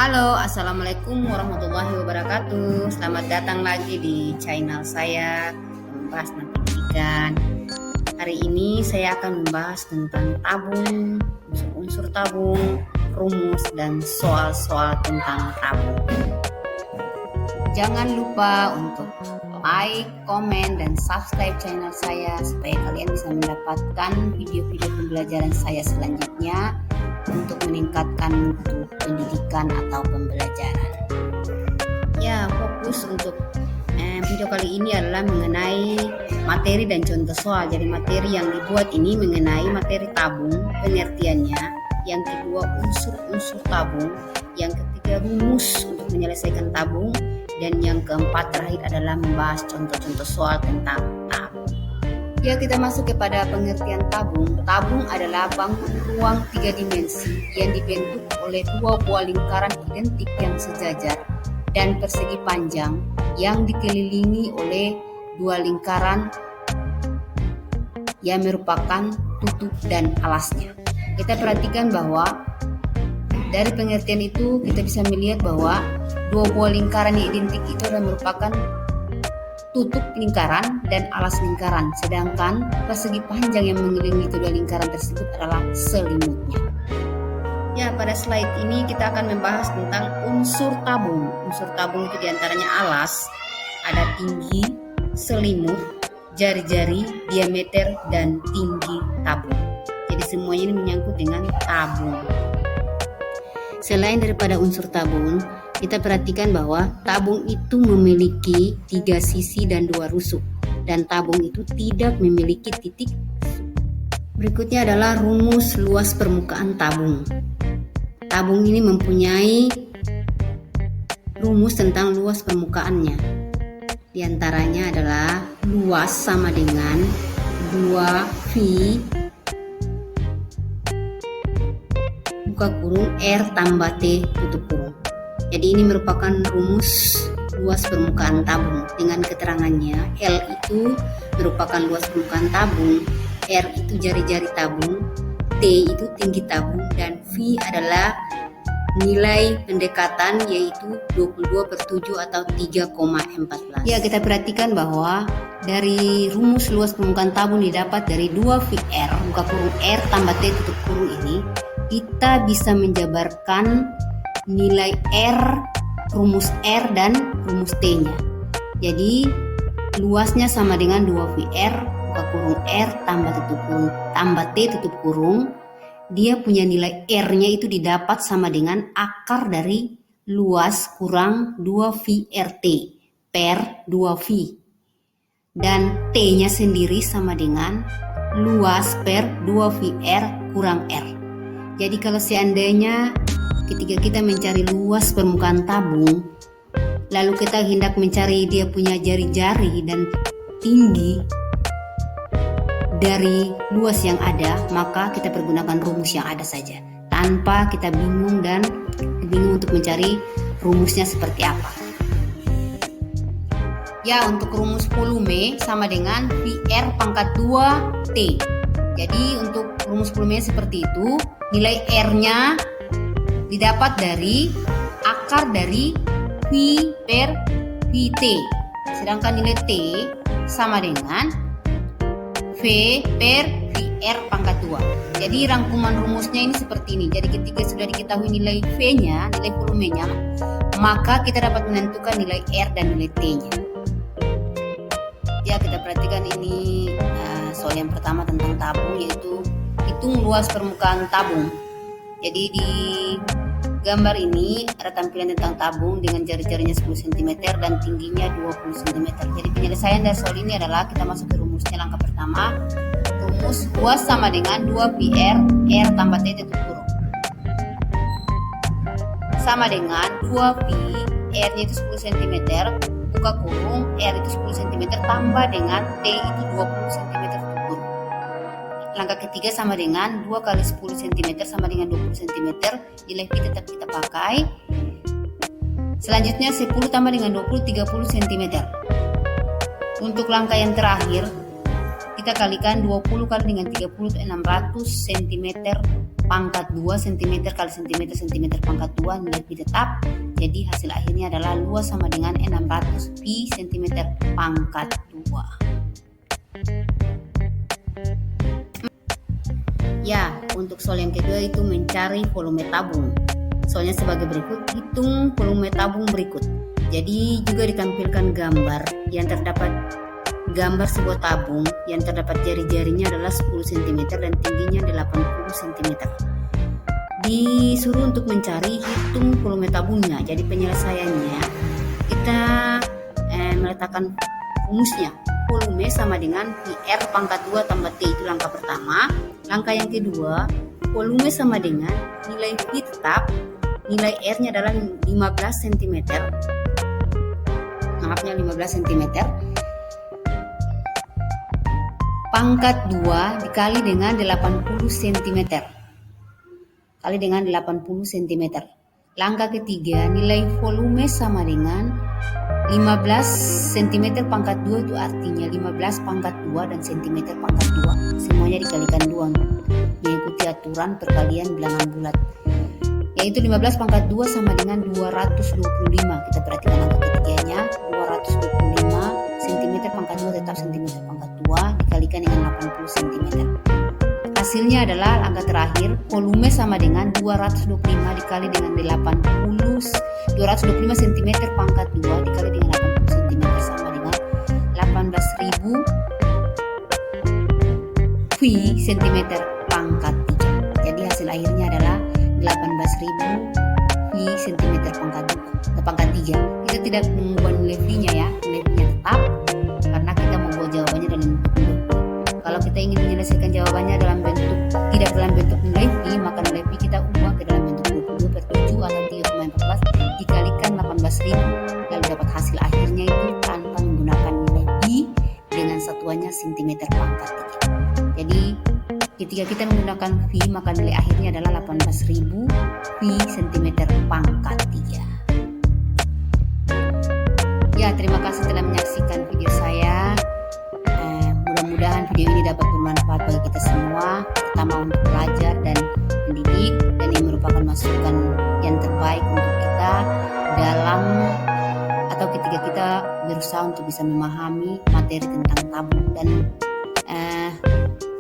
Halo, Assalamualaikum warahmatullahi wabarakatuh. Selamat datang lagi di channel saya, membahas tentang pendidikan. Hari ini saya akan membahas tentang tabung, unsur-unsur tabung, rumus, dan soal-soal tentang tabung. Jangan lupa untuk like, komen, dan subscribe channel saya supaya kalian bisa mendapatkan video-video pembelajaran saya selanjutnya untuk meningkatkan mutu pendidikan atau pembelajaran. Ya, fokus untuk video kali ini adalah mengenai materi dan contoh soal. Jadi materi yang dibuat ini mengenai materi tabung, pengertiannya. Yang kedua, unsur-unsur tabung. Yang ketiga, rumus untuk menyelesaikan tabung. Dan yang keempat terakhir adalah membahas contoh-contoh soal tentang tabung. Ya, kita masuk kepada pengertian tabung. Tabung adalah bangun ruang 3 dimensi yang dibentuk oleh dua buah lingkaran identik yang sejajar dan persegi panjang yang dikelilingi oleh dua lingkaran yang merupakan tutup dan alasnya. Kita perhatikan bahwa dari pengertian itu kita bisa melihat bahwa dua buah lingkaran yang identik itu adalah merupakan tutup lingkaran dan alas lingkaran, sedangkan persegi panjang yang mengelilingi kedua lingkaran tersebut adalah selimutnya. Ya, pada slide ini kita akan membahas tentang unsur tabung. Unsur tabung itu diantaranya alas, ada tinggi, selimut, jari-jari, diameter, dan tinggi tabung. Jadi semuanya ini menyangkut dengan tabung. Selain daripada unsur tabung, kita perhatikan bahwa tabung itu memiliki 3 sisi dan 2 rusuk, dan tabung itu tidak memiliki titik. Berikutnya adalah rumus luas permukaan tabung. Tabung ini mempunyai rumus tentang luas permukaannya. Di antaranya adalah luas sama dengan 2V buka kurung R tambah T tutup kurung. Jadi ini merupakan rumus luas permukaan tabung dengan keterangannya. L itu merupakan luas permukaan tabung, R itu jari-jari tabung, T itu tinggi tabung, dan V adalah nilai pendekatan yaitu 22/7 atau 3,14. Ya, kita perhatikan bahwa dari rumus luas permukaan tabung didapat dari 2VR buka kurung R tambah T tutup kurung ini, kita bisa menjabarkan nilai R, rumus R, dan rumus T-nya. Jadi luasnya sama dengan 2VR buka kurung R tambah tutup kurung tambah T tutup kurung. Dia punya nilai R-nya itu didapat sama dengan akar dari luas kurang 2VRT per 2V. Dan T-nya sendiri sama dengan luas per 2VR kurang R. Jadi kalau seandainya ketika kita mencari luas permukaan tabung, lalu kita hendak mencari dia punya jari-jari dan tinggi dari luas yang ada, maka kita pergunakan rumus yang ada saja, tanpa kita bingung untuk mencari rumusnya seperti apa. Ya, untuk rumus volume sama dengan VR pangkat 2T. Jadi untuk rumus volume seperti itu, nilai R-nya didapat dari akar dari V per VT, sedangkan nilai T sama dengan V per VR pangkat 2. Jadi rangkuman rumusnya ini seperti ini. Jadi ketika sudah diketahui nilai V-nya, nilai volumenya, maka kita dapat menentukan nilai R dan nilai T-nya. Ya, kita perhatikan ini soal yang pertama tentang tabung, yaitu hitung luas permukaan tabung. Jadi di gambar ini ada tampilan tentang tabung dengan jari-jarinya 10 cm dan tingginya 20 cm. Jadi penyelesaian dari soal ini adalah kita masuk ke rumusnya. Langkah pertama, rumus luas sama dengan 2PR R tambah T tutup kurung sama dengan 2V, R-nya itu 10 cm, buka kurung, R itu 10 cm tambah dengan T itu 20 cm tutup kurung. Langkah ketiga sama dengan 2 kali 10 cm sama dengan 20 cm. Nilai V tetap kita pakai. Selanjutnya 10 tambah dengan 20, 30 cm. Untuk langkah yang terakhir, kita kalikan 20 kali dengan 30 600 cm pangkat 2 cm kali cm pangkat 2 nilai pi tetap. Jadi hasil akhirnya adalah luas sama dengan 600 pi cm pangkat 2. Ya, untuk soal yang kedua itu mencari volume tabung. Soalnya sebagai berikut, hitung volume tabung berikut. Jadi juga ditampilkan gambar yang terdapat gambar sebuah tabung yang terdapat jari-jarinya adalah 10 cm dan tingginya 80 cm. Disuruh untuk mencari hitung volume tabungnya. Jadi penyelesaiannya kita meletakkan rumusnya. Volume sama dengan PR pangkat 2 tambah T, itu langkah pertama. Langkah yang kedua, volume sama dengan nilai V tetap, nilai R-nya adalah 15 cm. Maafnya 15 cm. Pangkat 2 dikali dengan 80 cm. Kali dengan 80 cm. Langkah ketiga, nilai volume sama dengan 15 cm pangkat 2, itu artinya 15 pangkat 2 dan cm pangkat 2. Semuanya dikalikan 2 mengikuti aturan perkalian bilangan bulat. Yaitu 15 pangkat 2 sama dengan 225. Kita perhatikan langkah ketiganya, 225 cm pangkat 2 tetap cm pangkat 2 dikalikan dengan 80 cm. Hasilnya adalah angka terakhir, volume sama dengan 225 dikali dengan 225 cm pangkat 2 dikali dengan 80 cm sama dengan 18.000 V cm pangkat 3. Jadi hasil akhirnya adalah 18.000 V cm pangkat 3. Kita tidak mengubah nilai V-nya ya, nilai V-nya tetap karena kita membuat jawabannya dalam bentuk. Kalau kita ingin menyelesaikan jawabannya tidak dalam bentuk nilai V, maka nilai V kita ubah ke dalam bentuk 22/7 atau 3,14 dikalikan 18.000, lalu dapat hasil akhirnya itu tanpa menggunakan nilai V dengan satuannya cm pangkat 3. Jadi ketika kita menggunakan V, maka nilai akhirnya adalah 18.000 V cm pangkat 3. Ya, terima kasih telah menyaksikan video saya. Mudah-mudahan video ini dapat bermanfaat bagi kita semua, terutama untuk belajar dan mendidik, dan ini merupakan masukan yang terbaik untuk kita dalam atau ketika kita berusaha untuk bisa memahami materi tentang tabung. Dan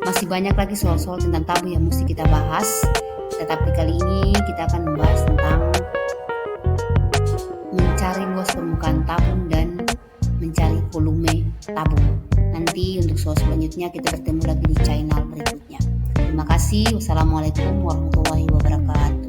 masih banyak lagi soal-soal tentang tabung yang mesti kita bahas, tetapi kali ini kita akan membahas tentang mencari luas permukaan tabung dan mencari volume tabung. Nanti untuk soal selanjutnya kita bertemu lagi di channel berikutnya. Terima kasih. Wassalamualaikum warahmatullahi wabarakatuh.